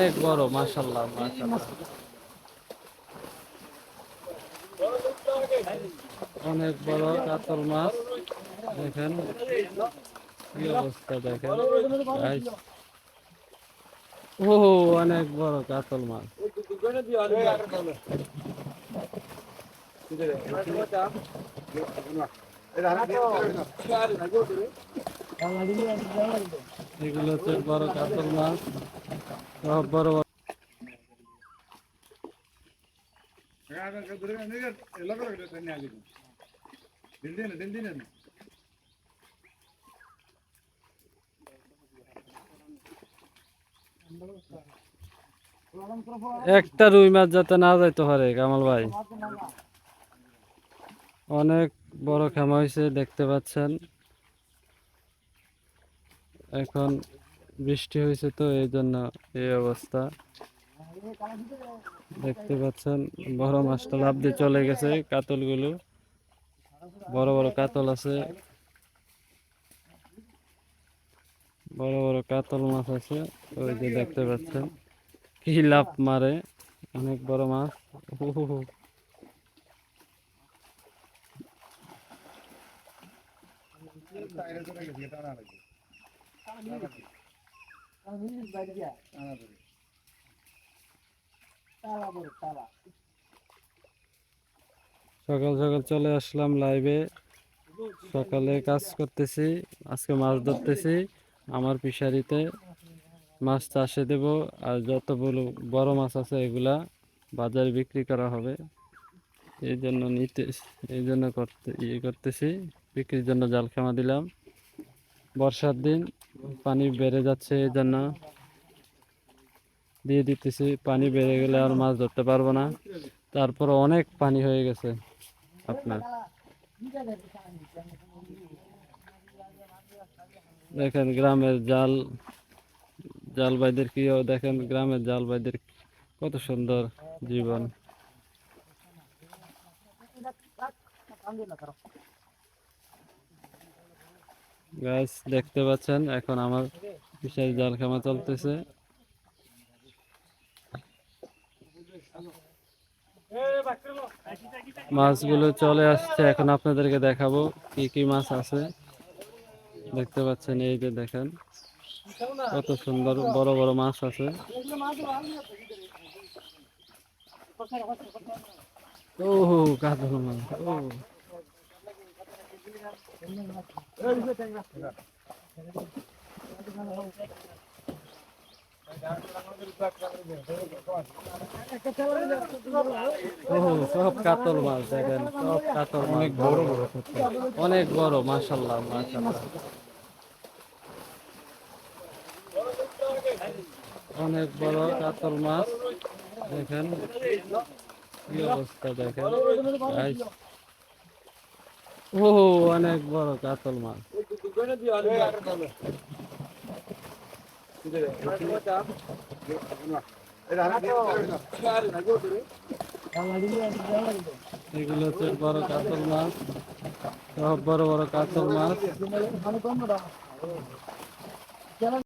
অনেক বড়, মাশাআল্লাহ মাশাআল্লাহ, অনেক বড় কাতল মাছ। দেখেন কি অবস্থা, দেখেন গাইস। ও, অনেক বড় কাতল মাছ। এগুলো হচ্ছে বড় কাতল মাছ, সব বড় বড়। একটা রুই মাছ যাতে না যাইতে পারে কামাল ভাই। অনেক বড় খামা হয়েছে দেখতে পাচ্ছেন। এখন বৃষ্টি হয়েছে তো এই জন্য এই অবস্থা দেখতে পাচ্ছেন। বড় মাছটা লাফ দিয়ে চলে গেছে। কাতলগুলো বড় বড় কাতল আছে, বড় বড় কাতল মাছ আছে। ওই যে দেখতে পাচ্ছেন কি লাফ মারে, অনেক বড় মাছ। উহুহু। সকাল সকাল চলে আসলাম লাইভে। সকালে কাজ করতেছি, আজকে মাছ ধরতেছি আমার ফিশারিতে। মাছ চাষে দেব, আর যতগুলো বড় মাছ আছে এগুলা বাজারে বিক্রি করা হবে। এই জন্য এই জন্য করতেছি, বিক্রির জন্য জাল খামা দিলাম। বর্ষার দিন পানি বেড়ে যাচ্ছে, এই জন্য দিয়ে দিতেছি। পানি বেড়ে গেলে আর মাছ ধরতে পারবো না। তারপর অনেক পানি হয়ে গেছে আপনার। দেখেন গ্রামের জাল ভাইদের কি, দেখেন গ্রামের জাল ভাইদের কত সুন্দর জীবন। গাইস দেখতে পাচ্ছেন এখন আমার বিশাল জাল খামা চলতেছে। মাছগুলো চলে আসছে, এখন আপনাদেরকে দেখাবো কি কি মাছ আছে। দেখতে পাচ্ছেন, এই যে দেখেন কত সুন্দর বড় বড় মাছ আছে। ও কাতল মাছ, ও ও, সব কাতল মাছ দেখেন, সব কাতল মাছ, অনেক বড় বড়, অনেক বড়, মাশাআল্লাহ মাশাআল্লাহ, অনেক বড় কাতল মাছ। দেখেন কি অবস্থা, দেখেন গাইস। ও, অনেক বড় কাতল মাছ। এগুলো হচ্ছে বড় কাতল মাছ, সব বড় বড় কাতল মাছ।